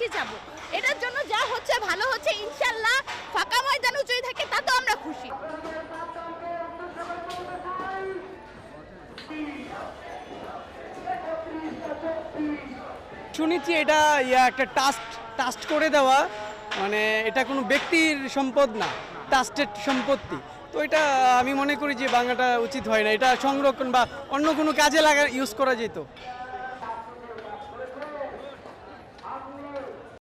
বেশি যাব। এটার জন্য যা হচ্ছে ভালো হচ্ছে, ইনশাল্লাহ ফাঁকা ময়দানও যদি থাকে তাতেও আমরা খুশি। শুনেছি এটা একটা টাস্ট করে দেওয়া, মানে এটা কোনো ব্যক্তির সম্পদ না, ট্রাস্টেড সম্পত্তি। তো এটা আমি মনে করি যে ভাঙাটা উচিত হয় না, এটা সংরক্ষণ বা অন্য কোনো কাজে ইউজ করা যেত।